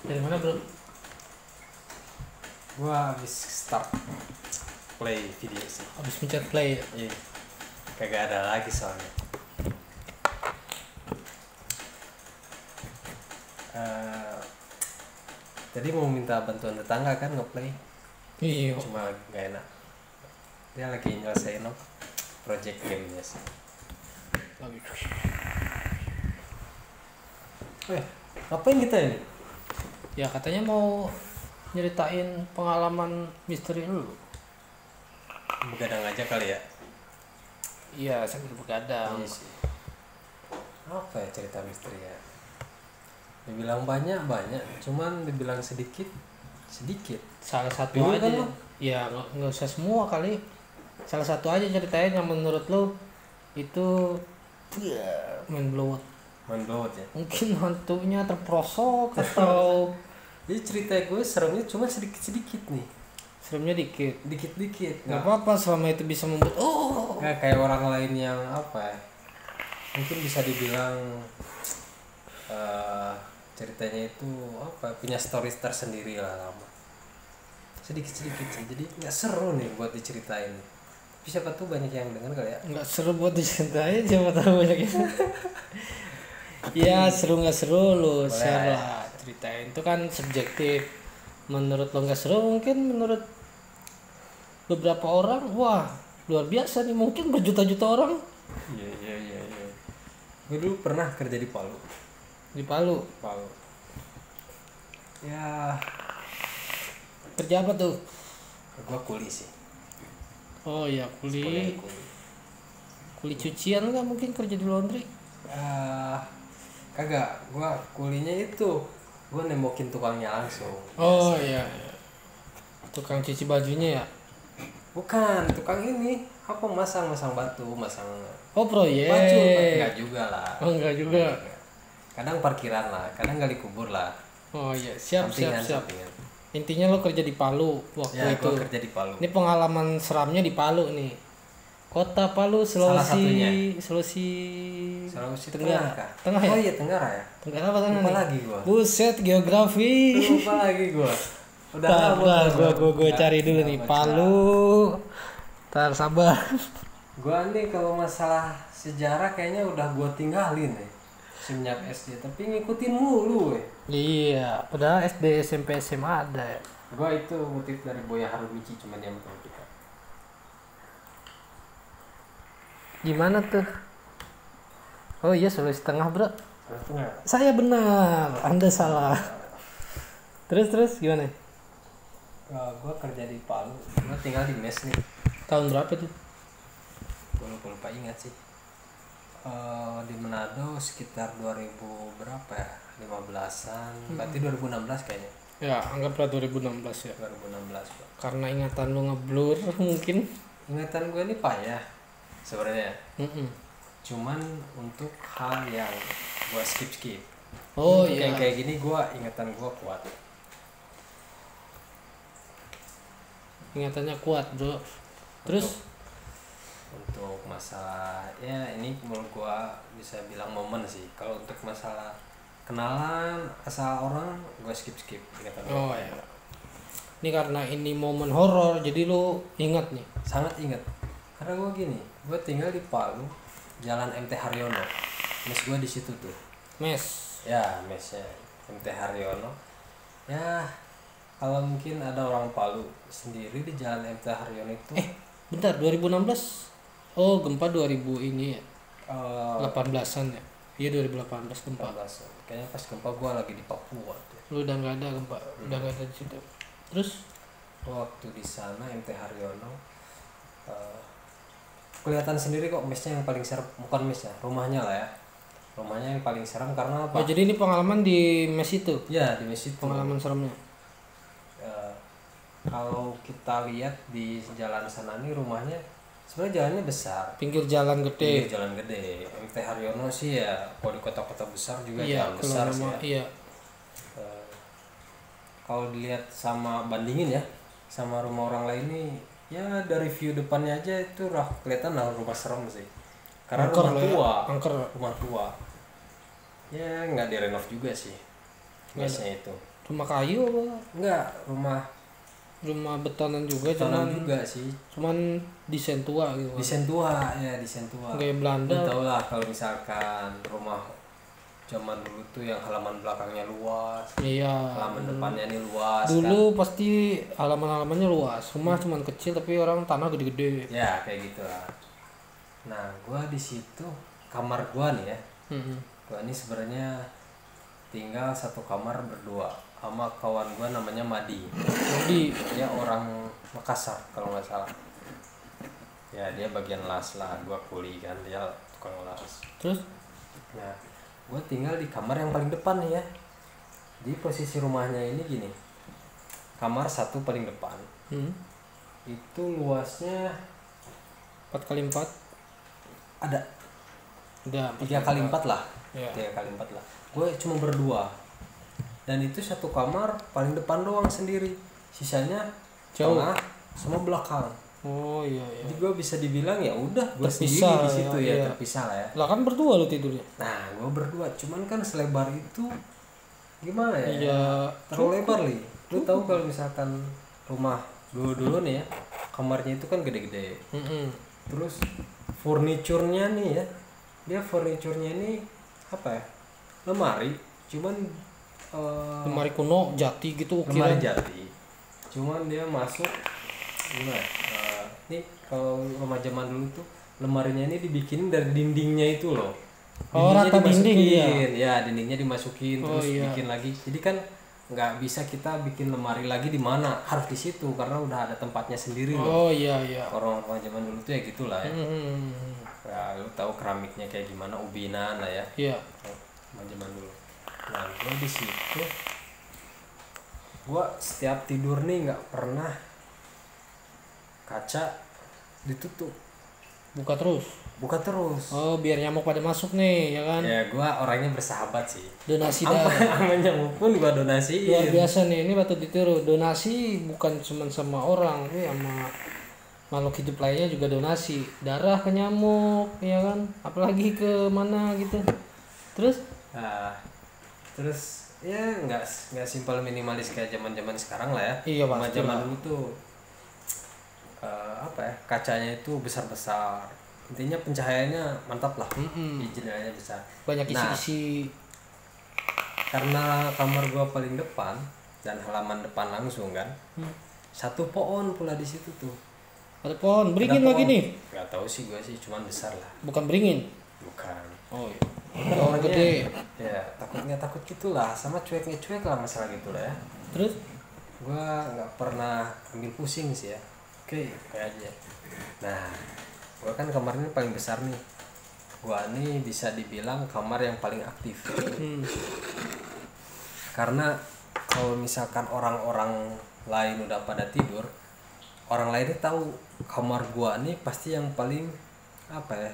Dari mana bro? Gua habis start play video sih. Habis mencet play ya? Iya. Kagak ada lagi soalnya. Tadi mau minta bantuan tetangga kan ngeplay, Iya. cuma nggak enak. Dia lagi nyelesain project gamenya sih. Lagi. Ngapain kita ini? Ya katanya mau nyeritain pengalaman misteri lu. Begadang aja kali ya? Iya, sambil begadang. Iya sih. Apa ya cerita misteri ya? Dibilang banyak, cuman dibilang sedikit. Salah satu Dulu aja. kan lu? Ya nggak usah semua kali. Salah satu aja ceritain yang menurut lu itu main blowout. Main blowout ya? Mungkin hantunya terperosok atau Jadi cerita gue seremnya cuma sedikit nih. seremnya dikit. Dikit. Nggak apa-apa selama itu bisa membuat Nggak kayak orang lain yang apa ya? Mungkin bisa dibilang ceritanya itu apa? Punya story tersendiri lah lama. Sedikit sih. Jadi nggak seru nih buat diceritain. Tapi siapa tuh banyak yang dengar kali ya? nggak seru buat diceritain, siapa tahu banyak yang ya seru nggak seru lu Boleh. share lah, ceritain itu kan subjektif. Menurut lo nggak seru, mungkin menurut beberapa orang wah luar biasa nih, mungkin berjuta-juta orang. Iya. Gue dulu pernah kerja di Palu. Di Palu Ya, kerja apa tuh? gue kuli sih. Oh ya, Kuliah kuli cucian nggak, mungkin kerja di laundry. Kagak, gue kulinya itu gue nembokin tukangnya langsung. Oh iya, tukang cuci bajunya ya. Bukan, tukang ini apa masang batu, Oh proyek. baju. Enggak juga lah. Oh enggak juga. Kadang parkiran lah, kadang gali kubur lah. Oh iya, siap. Sampingan. Intinya lo kerja di Palu waktu Ya, itu. gue kerja di Palu. Ini pengalaman seramnya di Palu nih. Kota Palu, Salah satunya. Sulawesi Tenggara kah? Tengah ya? Oh iya, Tenggara ya. Tenggara apa tengah Lupa nih? lagi gua. Buset, geografi. Lupa lagi gue. Gua cari dulu nih. Palu. Tar sabar. Gue nih kalau masalah sejarah kayaknya udah gue tinggalin nih semenjak SD, tapi ngikutin mulu Iya, padahal SD, SMP, SMA ada ya. Gue itu ngutip dari Boya Harumichi, cuma dia matematika. Gimana tuh? Oh iya, Sulawesi Tengah, Bro. Sebetulnya Saya benar, Anda salah. Terus gimana? gue kerja di Palu, gue tinggal di mes nih. Tahun berapa tuh? Gue lupa ingat sih. Di Manado sekitar 2000 berapa ya? 15-an, berarti 2016 kayaknya. Ya, anggaplah 2016 ya. 2016 Pak. Karena ingatan lu ngeblur mungkin. Ingatan gue ini payah sebenarnya. Cuman untuk hal yang gue skip. Oh Untuk iya. yang kayak gini gue ingatan gue kuat. Ingatannya kuat, Bro. Terus Untuk masalah ya ini menurut gue bisa bilang momen sih. Kalau untuk masalah kenalan asal orang gue skip ingatan oh gua. ya. Ini karena ini momen horor jadi lu ingat nih. Sangat ingat. Karena gue gini, gue tinggal di Palu, Jalan MT Haryono. Mes gue di situ tuh. Mes. Ya, mesnya MT Haryono. Ya, kalau mungkin ada orang Palu sendiri di Jalan MT Haryono itu. Bentar, 2016. Oh, gempa 2000 ini ya. 18-an ya. Iya 2018 gempa. 14. Kayaknya pas gempa gue lagi di Papua tuh. Lu udah nggak ada gempa, udah nggak ada di situ. Terus Waktu di sana MT Haryono kelihatan sendiri kok mesnya yang paling serem, bukan mesnya, rumahnya lah ya. Rumahnya yang paling serem karena apa? oh jadi ini pengalaman di mes itu. Ya, di mes itu. Pengalaman seremnya. Kalau kita lihat di jalan sana nih rumahnya sebenarnya jalannya besar. Pinggir jalan gede. Pinggir jalan gede. MT Haryono sih ya, kalau di kota-kota besar juga Iya, jalan besar sih ya. Iya. Kalau dilihat sama bandingin ya sama rumah orang lain nih, ya dari view depannya aja itu kelihatan lah rumah serem sih. Karena Angker rumah lah ya, tua, angker. rumah tua. Ya nggak direnov juga sih. Nggak Mesnya itu. Rumah kayu apa? Enggak, Rumah betanan juga, tanah cuman juga sih. desain tua gitu kan. Desain tua ya, desain tua. Kayak Belanda. Lu tau lah kalau misalkan rumah zaman dulu tuh yang halaman belakangnya luas, Iya. halaman depannya nih luas. Dulu pasti halaman-halamannya luas. Rumah cuman kecil tapi orang tanah gede-gede. Ya kayak gitu lah. Nah gua di situ kamar gua nih ya, Mm-mm. gua ini sebenarnya tinggal satu kamar berdua sama kawan gua namanya Madi. Jadi Dia orang Makassar kalau nggak salah. Ya dia bagian las lah, gua kuli kan, dia tukang las. terus Nah gua tinggal di kamar yang paling depan nih ya. Di posisi rumahnya ini gini, kamar satu paling depan itu luasnya 4x4 ada udah 3x4 lah. Ya. 3x4 lah. Gue cuma berdua. Dan itu satu kamar paling depan doang sendiri. Sisanya Jauh. tengah sama belakang. Oh iya iya. Jadi gue bisa dibilang ya udah gue Terpisah sendiri di ya, situ ya, iya. terpisah lah ya. Lah kan berdua lo tidurnya. Nah, gue berdua, cuman kan selebar itu gimana ya? Iya. Terlalu lebar nih. Lu tahu kalau misalkan rumah dulu nih ya, kamarnya itu kan gede-gede. Mm-mm. Terus furniturnya nih ya, dia furniturnya ini apa ya? Lemari, cuman Lemari kuno jati gitu lemari ukiran. jati. Cuman dia masuk gimana? Ini kalau rumah zaman dulu tuh lemarinya ini dibikinin dari dindingnya itu loh. Oh, rata dinding dimasukin, ya dindingnya dimasukin Oh, terus iya. bikin lagi. Jadi kan nggak bisa kita bikin lemari lagi di mana, harus di situ karena udah ada tempatnya sendiri loh. Oh iya iya. Orang-orang zaman dulu tuh ya gitulah ya. Mm-mm. Ya, lu tahu keramiknya kayak gimana, ubinan lah ya. Iya. Zaman dulu. Nah, gue di situ, gue setiap tidur nih nggak pernah kaca ditutup, Buka terus. buka terus. Oh biar nyamuk pada masuk nih ya kan. Ya, gue orangnya bersahabat sih. Donasi Apa darah. sama nyamuk pun gue donasiin. Luar biasa nih, ini patut ditiru. Donasi bukan cuma sama orang, tapi sama makhluk hidup lainnya juga donasi. Darah ke nyamuk, ya kan? Apalagi ke mana gitu. Terus? Nah, terus ya nggak simpel minimalis kayak zaman sekarang lah ya. Iya, Sama pasti zaman lah. dulu tuh apa ya, kacanya itu besar intinya pencahayaannya mantap lah. Jendelanya besar. Banyak Nah, isi-isi. karena kamar gua paling depan dan halaman depan langsung kan, satu pohon pula di situ tuh. Ada pohon, beringin Ada lagi pohon. nih. Nggak tahu sih gua sih, cuman besar lah. Bukan beringin. Bukan. Oh iya. Pohon Pohon gede. Ya takut gitulah, sama cuek lah masalah gitu lah ya. Terus? Gua nggak pernah ambil pusing sih ya. Oke, kayak aja. Nah, gua kan kamarnya paling besar nih. Gua nih bisa dibilang kamar yang paling aktif. Karena kalau misalkan orang-orang lain udah pada tidur, orang lainnya tahu kamar gua nih pasti yang paling apa ya,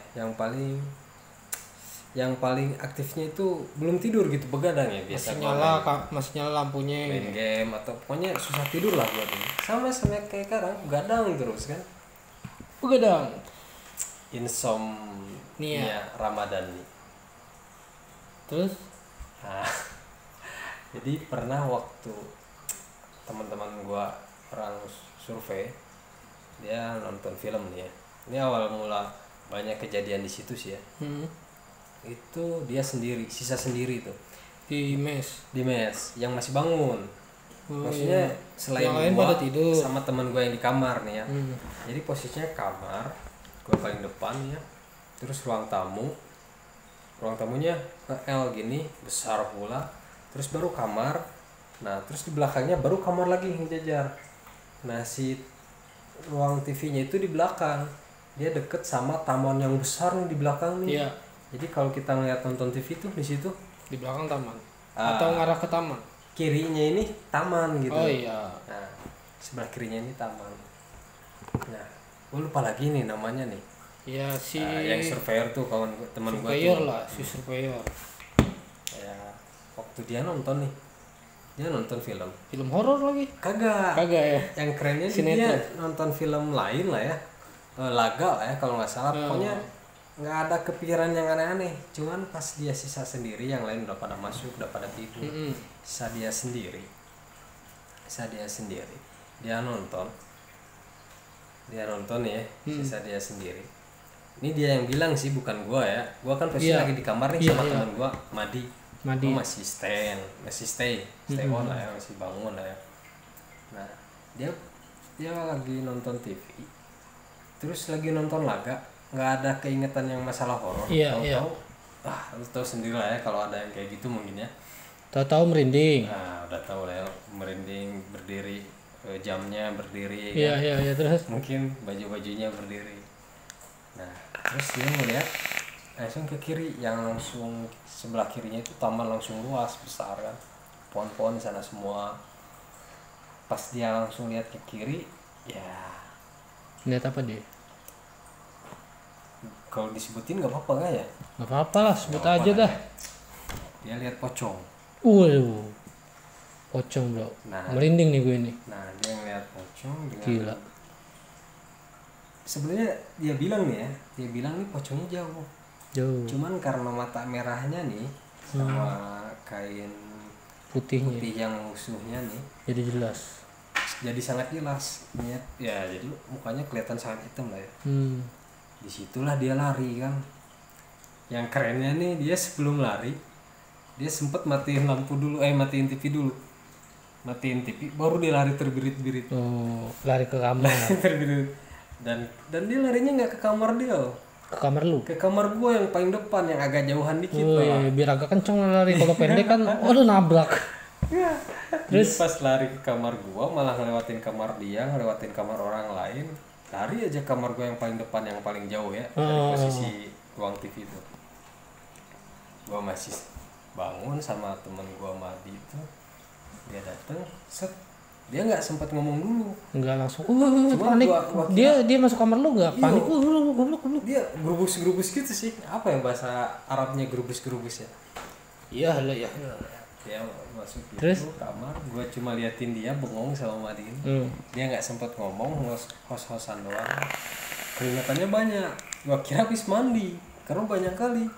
yang paling aktifnya itu belum tidur gitu, begadang ya biasa. Masih nyala lampunya. Main game atau pokoknya susah tidur lah buat ini. Sama kayak sekarang gadang terus kan. Begadang. Insomnia Ramadan nih. Terus? Nah, jadi pernah waktu teman-teman gua orang survei, dia nonton film nih ya. Ini awal mula banyak kejadian di situ sih ya. Itu dia sisa sendiri tuh Di mes. yang masih bangun. Maksudnya selain yang lain gua pada tidur sama teman gua yang di kamar nih ya. Jadi posisinya kamar, gua paling depan ya. Terus ruang tamunya L gini, besar pula. Terus baru kamar. Nah, terus di belakangnya baru kamar lagi yang jajar. Nah, si ruang TV-nya itu di belakang. Dia deket sama taman yang besar nih di belakang nih. Iya. Jadi kalau kita ngeliat nonton TV tuh di situ Di belakang taman atau ngarah ke taman. kirinya ini taman gitu. Oh iya. Nah, sebelah kirinya ini taman. Nah, gue lupa lagi nih namanya nih. Ya si Yang surveyor tuh teman gue surveyor tuh. lah, si surveyor. Ya, waktu dia nonton film. Film horor lagi. Kagak. Ya. Yang kerennya sih dia nonton film lain lah ya. Laga lah ya kalau nggak salah. Pokoknya nggak ada kepikiran yang aneh-aneh. Cuman pas dia sisa sendiri, yang lain udah pada masuk, udah pada tidur. Sisa dia sendiri. sisa dia sendiri, dia nonton ya, sisa dia sendiri. Ini dia yang bilang sih, bukan gua ya. Gua kan pasti lagi di kamar nih sama teman gua, Madi. Gua masih stay on lah ya, masih bangun lah ya. Nah, dia lagi nonton TV. Terus lagi nonton laga, nggak ada keingetan yang masalah horor. Tahu-tahu, lu tahu sendiri lah ya kalau ada yang kayak gitu mungkin ya. Tahu-tahu merinding. Nah, udah tahu lah ya, merinding, berdiri, jamnya berdiri. Iya, terus. Mungkin baju-bajunya berdiri. Nah, terus dia ngeliat langsung ke kiri, yang langsung sebelah kirinya itu taman langsung luas besar kan, pohon-pohon di sana semua. Pas dia langsung lihat ke kiri, ya Lihat apa dia? kalau disebutin nggak apa-apa kan ya? Nggak apa-apa lah, sebut aja dah. Dia lihat pocong. Pocong bro. Nah, merinding nih gue ini. Nah, dia ngeliat pocong dengan gila. Sebenarnya dia bilang nih pocongnya jauh. Cuman karena mata merahnya nih sama kain putih yang musuhnya nih, jadi sangat jelas. Ya, jadi mukanya kelihatan sangat hitam lah ya. Disitulah dia lari kan. Yang kerennya nih, dia sebelum lari dia sempat matiin lampu dulu, matiin TV dulu. Matiin TV baru dia lari terbirit-birit. Lari ke kamar. Terbirit. Dan dia larinya nggak ke kamar dia loh. Ke kamar lu? Ke kamar gua yang paling depan, yang agak jauhan dikit lah. Biar agak kenceng lari, kalau pendek kan waduh nabrak. Terus pas lari ke kamar gua malah ngelewatin kamar dia, ngelewatin kamar orang lain. Lari aja kamar gua yang paling depan, yang paling jauh ya, dari posisi ruang TV itu. Gua masih bangun sama temen gua Madi itu. Dia datang, dia nggak sempat ngomong dulu, nggak langsung panik. Dia masuk kamar lu nggak panik? Goblok. Dia gerubus gitu sih. Apa yang bahasa Arabnya gerubus ya? Iya. Dia masuk terus kamar, gue cuma liatin dia bengong sama Madin. Dia nggak sempat ngomong, hos-hosan doang. Keringatannya banyak. Gue kira habis mandi karena banyak kali.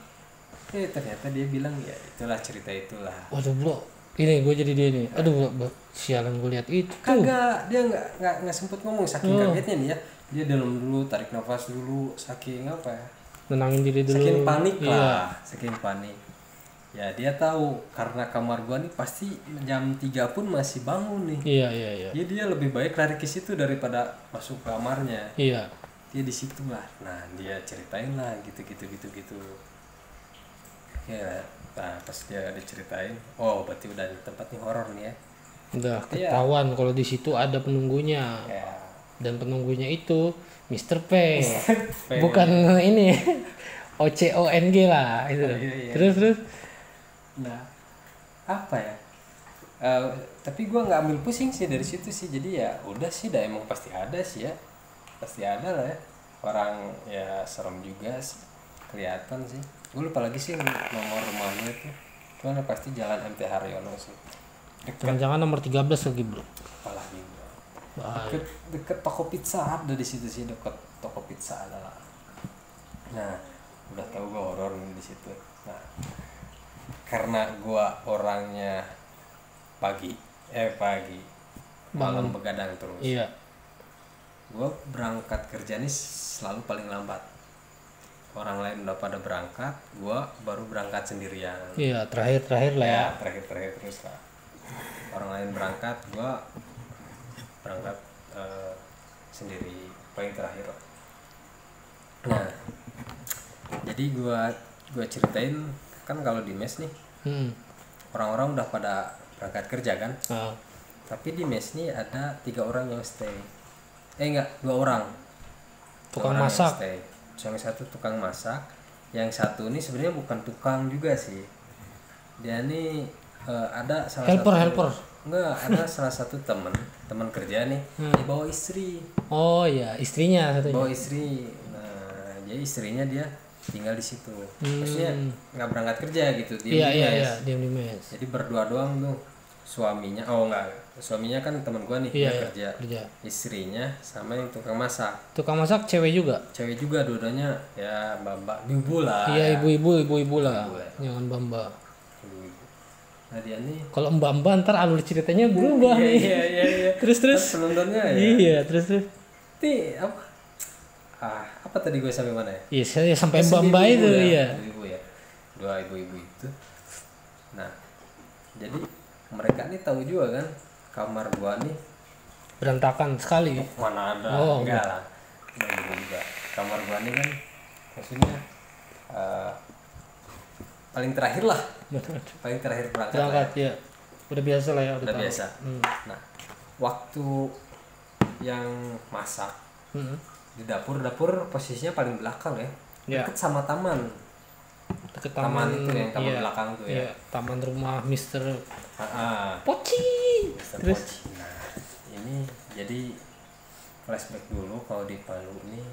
Ternyata dia bilang ya itulah cerita itulah. Waduh bro, ini gue jadi dia nih. Aduh sialan, gue lihat itu. Kagak, dia nggak sempet ngomong, saking kagetnya nih ya. Dia dalam dulu, tarik nafas dulu, saking apa ya? Nenangin diri dulu. Saking panik lah, saking panik. Ya dia tahu karena kamar gua nih pasti jam 3 pun masih bangun nih. Iya. Jadi dia lebih baik lari ke situ daripada masuk kamarnya. Iya. Dia di situ lah. Nah dia ceritain lah gitu. Ya, nah pas dia diceritain, berarti udah di tempat nih horor nih ya. Udah ketahuan kalau di situ ada penunggunya. Ya. Dan penunggunya itu Mr. P. Bukan ini OCONG lah itu. Iya. Terus. Nah, apa ya? Tapi gue nggak ambil pusing sih dari situ sih. Jadi ya udah sih, dah emang pasti ada sih ya. Pasti ada lah ya. Orang ya serem juga sih. Kelihatan sih. Gue lupa lagi sih nomor rumahnya itu. Cuman pasti jalan MT Haryono sih. Jangan-jangan nomor 13 lagi bro. Apalagi deket toko pizza ada di situ sih, deket toko pizza ada lah. Nah, udah tahu gue horor di situ. Nah, karena gua orangnya pagi malam begadang terus. Iya. Gua berangkat kerja nih selalu paling lambat. Orang lain udah pada berangkat, gua baru berangkat sendirian. Iya, terakhir lah ya. Terakhir terus lah. Orang lain berangkat, gua berangkat sendiri paling terakhir. Nah, jadi gua ceritain kan kalau di mes nih orang-orang udah pada berangkat kerja kan. Tapi di mes nih ada 3 orang yang stay. 2 orang tukang masak. Yang satu tukang masak, yang satu nih sebenarnya bukan tukang juga sih. Dia nih ada salah helper. Ada salah satu teman kerja nih. Dia bawa istri. Oh iya, istrinya satunya. Bawa istri. Nah, jadi istrinya dia tinggal di situ. Maksudnya nggak berangkat kerja gitu, dia diam di mes. Jadi berdua doang tuh. Suaminya suaminya kan teman gua nih, dia kerja. Istrinya sama yang tukang masak. Tukang masak cewek juga dua-duanya ya mbak ibu lah. Iya, ibu-ibu lah. Jangan mbak. Nah dia nih Kalau mbak-mbak ntar alur ceritanya berubah nih. iya. Terus Penontonnya ya. Iya, terus. Ini apa? Apa tadi gue sampai mana ya? Iya, saya sampai Masih mbak-mbak ibu-ibu itu ya? ya. Ibu-ibu ya. Dua ibu-ibu itu. Nah, jadi mereka nih tahu juga kan kamar gua nih Berantakan sekali. mana ada. Oh, enggak lah. Enggak gitu juga. Kamar gua nih kan maksudnya paling terakhir lah. Paling terakhir berangkat. Berangkat ya. Udah biasa lah ya, Udah tahu. biasa. Nah, waktu yang masak di dapur posisinya paling belakang ya. Ya. Deket sama taman. Deket Taman itu yang taman iya, belakang tuh ya. Iya, taman rumah Mister Ah, Poci. Mr. Terus Poci. Nah, ini jadi flashback dulu kalau di Palu nih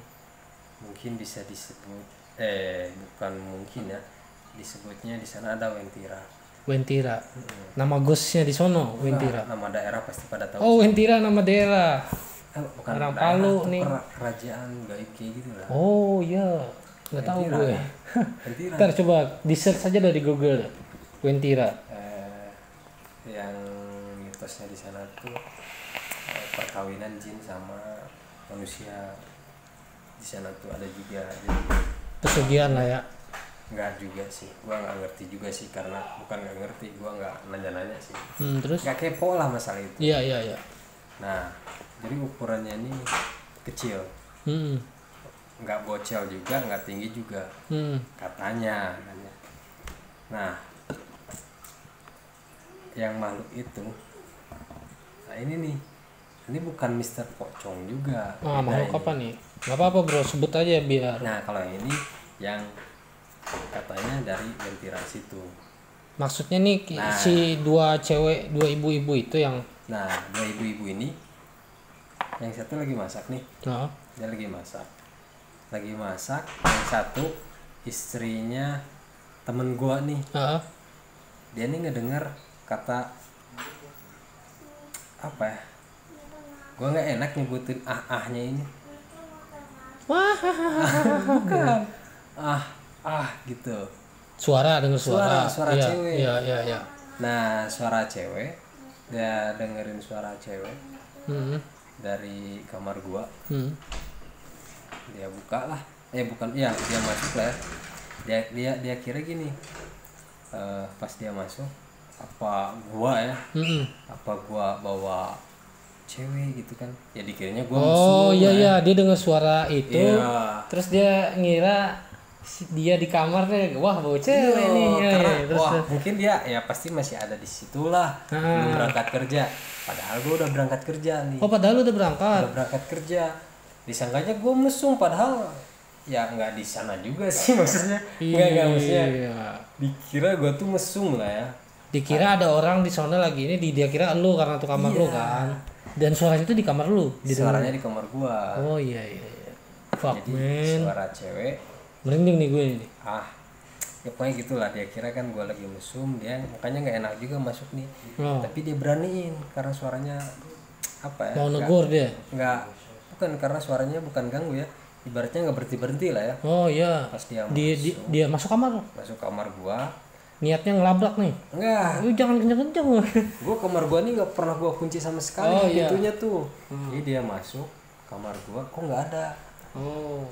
mungkin bisa disebut bukan mungkin ya, disebutnya di sana ada Wentira. Wentira. Nama gosnya di sono, Wentira. Nama daerah pasti pada tahu. Oh, Wentira nama daerah. Bukan orang daerah, Palu atau nih. Kerajaan gaib kayak gitu lah. Oh, iya. Nggak tahu Wentira. gue. Wentira. Ntar coba di search saja dari Google. Wentira. Yang mitosnya di sana tuh perkawinan jin sama manusia. Di sana tuh ada juga. Jadi, Pesugihan lah ya. nggak juga sih, gua nggak ngerti juga sih, karena bukan nggak ngerti, gua nggak nanya-nanya sih, Terus? nggak kepo lah masalah itu. Iya. Nah, jadi ukurannya ini kecil, nggak bocel juga, nggak tinggi juga, katanya. Nah, yang makhluk itu, nah ini nih, ini bukan Mister Pocong juga. Ah, beda makhluk ini. apa nih? Nggak apa-apa bro, sebut aja biar. Nah, kalau yang ini yang katanya dari Wentira situ. Maksudnya nih si dua ibu-ibu itu yang. Nah, dua ibu-ibu ini, yang satu lagi masak nih, dia lagi masak. Yang satu istrinya temen gua nih, dia nih ngedenger kata apa ya? Gua nggak enak nyebutin ahnya ini. Wah, Bukan. Gitu. Dengar suara Suara iya, cewek. Iya. Nah, suara cewek, dia dengerin suara cewek dari kamar gua. Dia buka lah, dia masuk lah ya. Dia kira gini, pas dia masuk, apa gua bawa cewek gitu kan, ya dikiranya gua oh musuh. iya dia dengar suara itu. Iya. Terus dia ngira dia di kamar deh, wah bawa cewek nih ya, Karena terus mungkin dia ya pasti masih ada di situ lah, belum berangkat kerja. Padahal gua udah berangkat kerja nih. Oh, padahal udah berangkat. Udah berangkat kerja. Disangkanya gua mesum, padahal ya nggak di sana juga sih maksudnya. Nggak maksudnya. Dikira gua tuh mesum lah ya. Dikira ada orang di sana lagi ini, dia kira lu karena tuh kamar lu kan. Dan suaranya itu di kamar lu. Suaranya di kamar gua. Oh iya. Fuck, jadi man. suara cewek. Merinding nih gue ini. Ya pokoknya gitulah, dia kira kan gua lagi mesum, dia makanya nggak enak juga masuk nih. Tapi dia beraniin karena suaranya apa ya? Mau negur dia. Bukan, karena suaranya bukan ganggu ya. Ibaratnya nggak berhenti lah ya. Oh iya. Pas dia dia masuk kamar. Masuk kamar gua. Niatnya ngelabrak nih. Enggak. Lu jangan kenceng-kenceng. Gua kamar gua nih nggak pernah gua kunci sama sekali pintunya tuh. Jadi dia masuk kamar gua, kok nggak ada. Oh.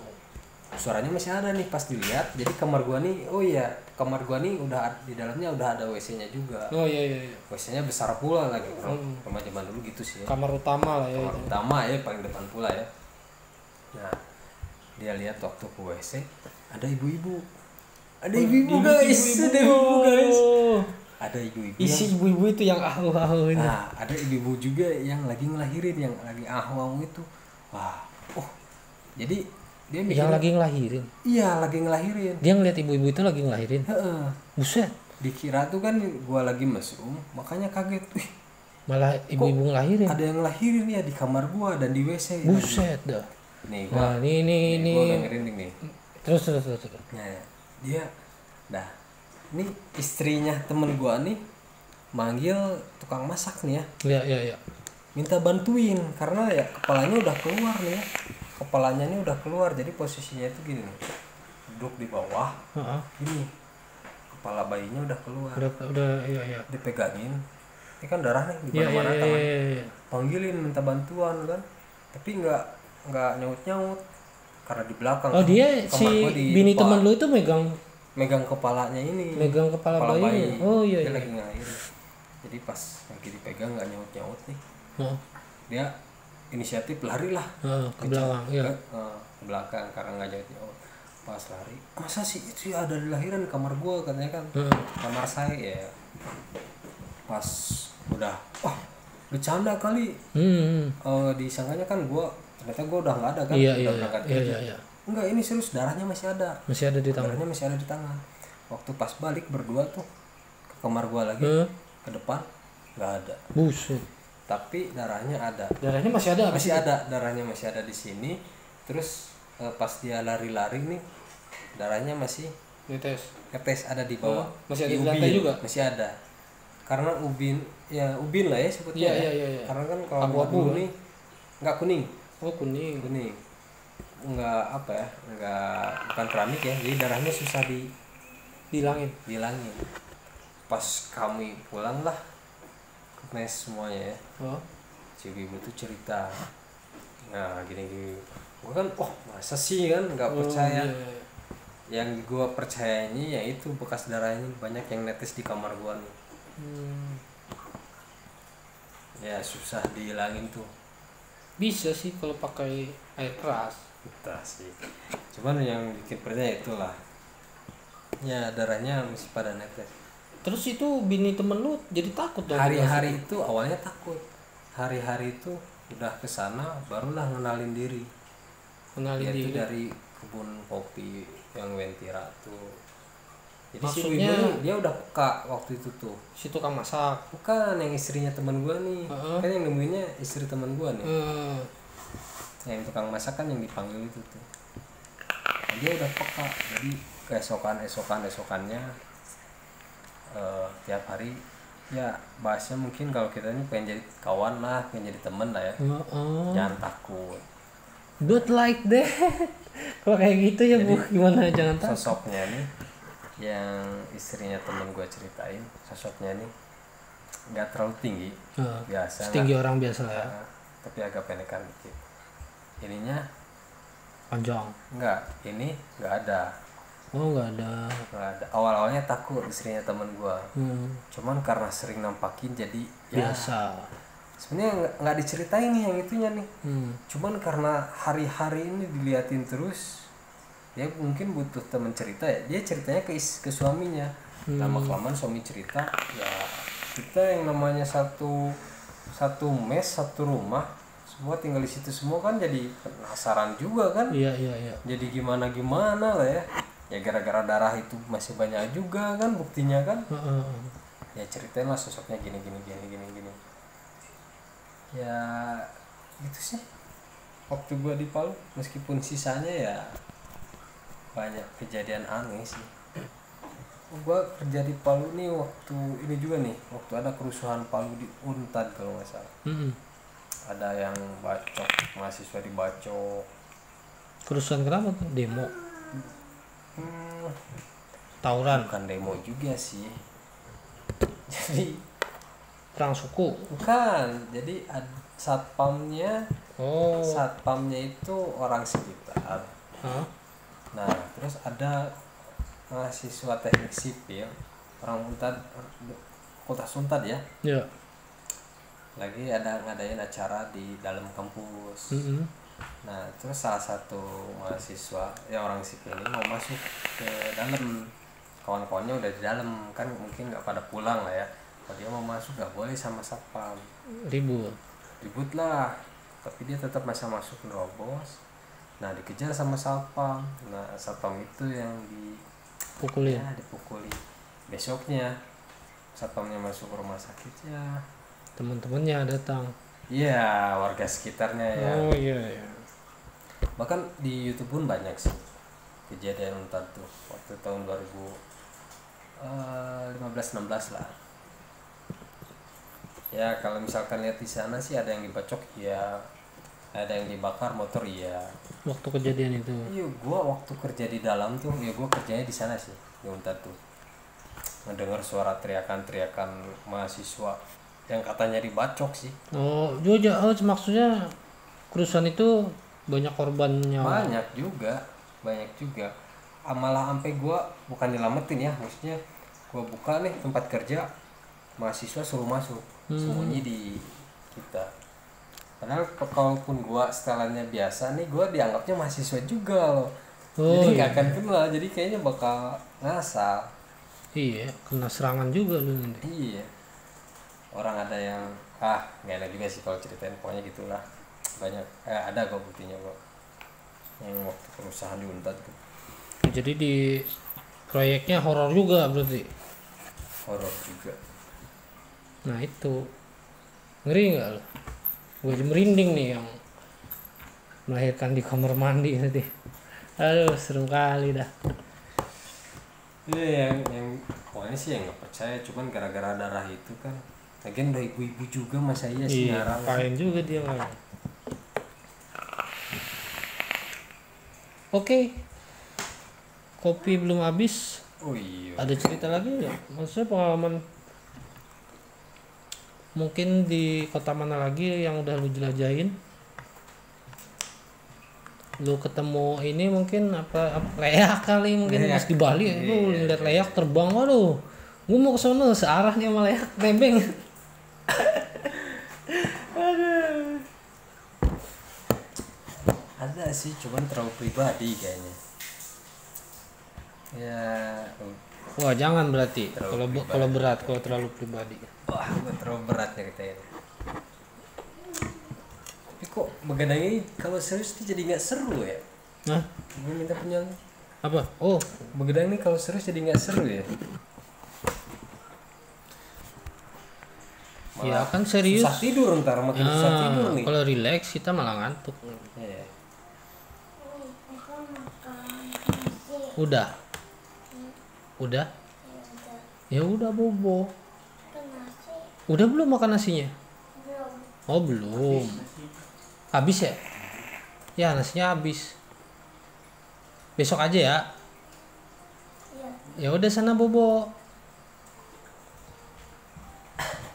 Suaranya masih ada nih pas dilihat. Jadi kamar gua nih, kamar gua nih udah di dalamnya udah ada WC-nya juga. Oh iya. WC-nya besar pula lagi, bro. Rumah zaman dulu gitu sih ya. Kamar utama lah ya. Kamar utama ya, paling depan pula ya. Nah, dia lihat waktu ke WC ada ibu-ibu. Ada ibu-ibu guys. Ada ibu-ibu. Isi ibu-ibu itu yang ahu-ahu ini. Nah, ada ibu-ibu juga yang lagi ngelahirin, yang lagi ahu-ahu itu. Jadi dia mikir, yang lagi ngelahirin. Iya, lagi ngelahirin. Dia ngeliat ibu-ibu itu lagi ngelahirin. Buset. Dikira tuh kan gua lagi mesum, makanya kaget. Malah ibu-ibu ngelahirin. Ada yang ngelahirin ya di kamar gua dan di WC. Buset dah. Nih gua. Nah, ini. Gua dengerin nih. Terus. Nah, dia ini istrinya temen gua nih manggil tukang masak nih ya. Iya. Minta bantuin karena ya kepalanya udah keluar nih ya. Kepalanya ini udah keluar, jadi posisinya itu gini nih, duduk di bawah, gini, kepala bayinya udah keluar. Udah iya. Dipegangin, ini kan darah nih di Iya mana-mana tangan. iya. Panggilin minta bantuan kan, tapi nggak nyaut karena di belakang. Oh dia si Kamar gua di bini depan. teman lu itu Megang kepalanya ini. megang kepala bayi. Oh iya. Dia lagi ngair. Jadi pas lagi dipegang nggak nyaut nih. Oh. Dia inisiatif lari lah. Ke belakang. Iya. Ke belakang karena nggak nyaut. Pas lari, masa sih itu ada di lahiran di kamar gua katanya kan. Kamar saya ya. Pas udah, wah bercanda kali. Disangkanya kan ternyata gua udah nggak ada kan. Iya. Berangkat kerja. Iya. Enggak, ini serius, darahnya masih ada. Masih ada di tangan. Darahnya masih ada di tangan. Waktu pas balik berdua tuh ke kamar gua lagi, ke depan nggak ada. Buset. Tapi darahnya ada. Darahnya masih ada. Masih ada, darahnya masih ada di sini. Terus pas dia lari-lari nih, darahnya masih netes ada di bawah. Masih ada di di lantai ubin, juga. Masih ada. Karena ubin lah ya sebutnya. Iya. Karena kan kalau abu-abu nih nggak kuning. Oh kuning. Nggak apa ya, bukan keramik ya, jadi darahnya susah dihilangin. Pas kami pulang lah ke mes semuanya ya, si ibu tuh cerita, nah gini gua kan masa sih kan nggak percaya. Iya. Yang gua percayanya yaitu bekas darahnya banyak yang netes di kamar gua nih. Ya susah dihilangin tuh. Bisa sih kalau pakai air keras. Entah sih, cuman yang bikin percaya itulah ya, darahnya masih pada netes. Terus itu bini temen lu jadi takut dong? Hari-hari itu awalnya takut, hari-hari itu udah kesana barulah ngenalin diri. Itu dari kebun kopi yang Wentira tuh. Jadi maksudnya si dia udah peka waktu itu tuh. Si tukang masak? Bukan, yang istrinya teman gua nih. Kan yang nemuinnya istri teman gua nih. Yang tukang masak kan yang dipanggil itu tuh. Nah, dia udah peka, jadi keesokannya tiap hari ya bahasnya mungkin kalau kita ini pengen jadi kawan lah, pengen jadi temen lah ya. Jangan takut. Good like that. Kalau kayak gitu ya bu, gimana jangan takut. Sosoknya nih yang istrinya temen gue ceritain, sosoknya nih nggak terlalu tinggi, biasa. Setinggi orang biasa lah ya. Tapi agak pendekan dikit. Ininya panjang. Ini nggak ada. Nggak ada. Awal-awalnya takut istrinya temen gua. Cuman karena sering nampakin jadi biasa. Sebenarnya nggak diceritain nih yang itunya nih. Cuman karena hari-hari ini diliatin terus, dia mungkin butuh temen cerita ya. Dia ceritanya ke suaminya. Lama-kelamaan suami cerita, ya kita yang namanya satu mes, satu rumah, semua tinggal di situ semua kan jadi penasaran juga kan. Iya. Jadi gimana lah ya. Ya gara-gara darah itu masih banyak juga kan buktinya kan. Ya ceritain lah sosoknya gini. Ya gitu sih. Waktu gua di Palu, meskipun sisanya ya banyak kejadian aneh sih. Gua kerja di Palu nih waktu ini juga nih, waktu ada kerusuhan Palu di Unpad kalau nggak salah. Ada yang bacok, mahasiswa dibacok. Kerusuhan kenapa tuh? Demo? Tawuran? Bukan demo juga sih. Jadi perang suku? Bukan, jadi satpamnya itu orang sekitar. Nah terus ada mahasiswa teknik sipil orang Untad, kota Suntad ya. Lagi ngadain acara di dalam kampus. Nah terus salah satu mahasiswa ya orang sipil ini mau masuk ke dalam, kawan-kawannya udah di dalam kan, mungkin nggak pada pulang lah ya. Kalau dia mau masuk nggak boleh sama satpam, ribut lah, tapi dia tetap masuk nerobos. Nah dikejar sama satpam. Nah satpam itu yang dipukulin. Besoknya satpamnya masuk ke rumah sakit ya, teman-temannya datang. Iya, warga sekitarnya ya. Iya. Bahkan di YouTube pun banyak sih kejadian Unpad tuh waktu tahun 2015-16 lah. Ya kalau misalkan lihat di sana sih ada yang dibacok ya, ada yang dibakar motor ya. Waktu kejadian itu? Iya, gua waktu kerja di dalam tuh, ya gua kerjanya di sana sih di Unpad tuh. ngedengar suara teriakan mahasiswa yang katanya dibacok sih. Oh juga, maksudnya kerusuhan itu banyak korban nyawa. Banyak juga. Malah sampai gua bukan nyelamatin ya, maksudnya gua buka nih tempat kerja, mahasiswa suruh masuk, sembunyi di kita. Padahal kalaupun gua setelannya biasa nih, gua dianggapnya mahasiswa juga loh. Jadi nggak akan kenal, jadi kayaknya bakal ngasal. Iya, kena serangan juga lu nanti. Iya. Orang ada yang nggak enak juga sih kalau ceritain, pokoknya gitulah. Banyak ada kok buktinya kok. Yang waktu perusahaan di Unpad tuh. Jadi di proyeknya horor juga berarti. Horor juga. Nah itu ngeri nggak lo? Gue aja merinding nih yang melahirkan di kamar mandi nanti. Aduh serem kali dah. Iya yang pokoknya sih yang nggak percaya, cuman gara-gara darah itu kan. Lagian udah ibu-ibu juga, masa iya sih ngarang. Ngapain juga dia ngarang. Oke. Kopi belum habis. Oh iya. Ada cerita lagi nggak? Maksudnya pengalaman mungkin di kota mana lagi yang udah lu jelajahin? Lu ketemu ini mungkin apa leak kali mungkin pas di Bali lu lihat leak terbang, waduh. Gua mau ke sono searah nih sama leak nebeng. Ada sih, cuman terlalu pribadi kayaknya. Ya. Wah jangan berarti kalau berat, kalau terlalu pribadi. Wah, terlalu berat nyeritain. Tapi kok begadang ini kalau serius ini jadi nggak seru ya? Hah? Gue minta punya. Apa? Oh, Begadang ini kalau serius jadi nggak seru ya? ya kan serius. Susah tidur ntar, makin susah tidur nih. Kalau relax kita malah ngantuk. Iya. Udah? Ya udah bobo. Udah belum makan nasinya? Oh belum. Habis ya? Ya nasinya habis. Besok aja ya. Ya udah sana bobo.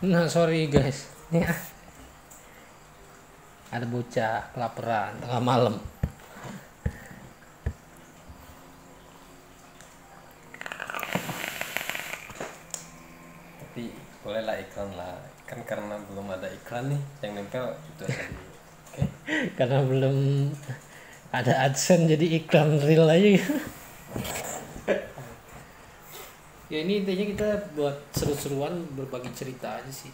Nah sorry guys. Ya. Ada bocah kelaparan tengah malam. Tapi bolehlah iklan lah. Kan karena belum ada iklan nih yang nempel itu aja. Oke. Karena belum ada AdSense jadi iklan real aja. Ya ini intinya kita buat seru-seruan, berbagi cerita aja sih.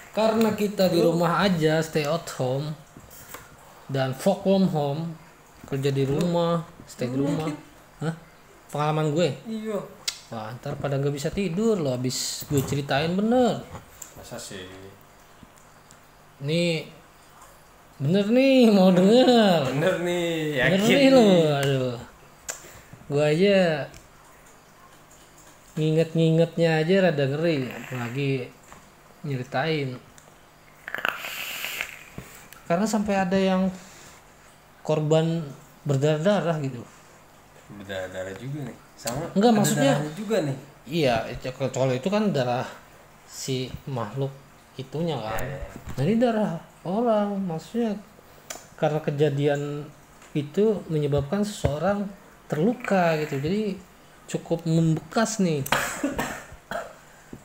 Karena kita di rumah aja, stay at home dan work from home, kerja di rumah, stay di rumah. Hah? Pengalaman gue? Iya. Wah, ntar pada gak bisa tidur loh abis gue ceritain bener. Masa sih? Nih bener nih mau denger. Bener nih, yakin Bener nih lo, aduh. Gue aja ngingetnya aja rada ngeri, apalagi nyeritain. Karena sampai ada yang korban berdarah-darah gitu. Berdarah juga nih. Sama. Enggak, ada maksudnya juga nih. Iya, kalau itu kan darah si makhluk itunya kan. Nah ini darah orang, maksudnya karena kejadian itu menyebabkan seseorang terluka gitu, jadi cukup membekas nih.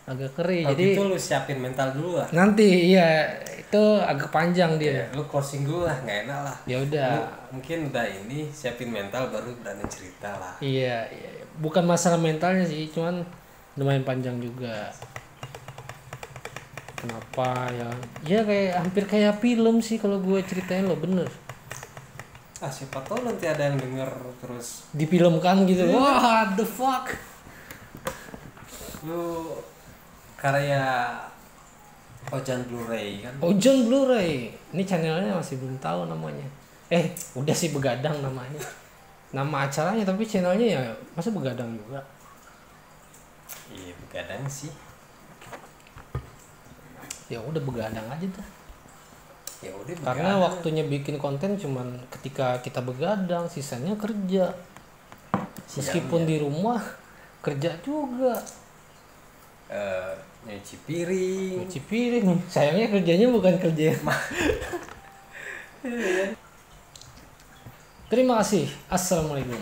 Agak keri. Kalau jadi gitu lu siapin mental dulu lah. nanti iya itu agak panjang dia. Lu closing dulu lah, nggak enak lah. Ya udah. Mungkin udah ini siapin mental baru berani cerita lah. Iya, bukan masalah mentalnya sih, cuman lumayan panjang juga. Kenapa ya? Ya kayak hampir kayak film sih kalau gue ceritain lo, bener. Siapa tahu nanti ada yang denger terus Difilmkan gitu. What the fuck? lu karya Ojan Blu-ray kan? Ojan Blu-ray. Ini channelnya masih belum tahu namanya. Udah sih Begadang namanya. Nama acaranya, tapi channelnya ya masa Begadang juga. Iya, Begadang sih. Ya udah Begadang aja dah. Ya udah. Karena waktunya bikin konten cuman ketika kita begadang, sisanya kerja. Meskipun di rumah kerja juga. Nyuci piring. Nyuci piring. Sayangnya kerjanya bukan kerja. Terima kasih. Assalamualaikum.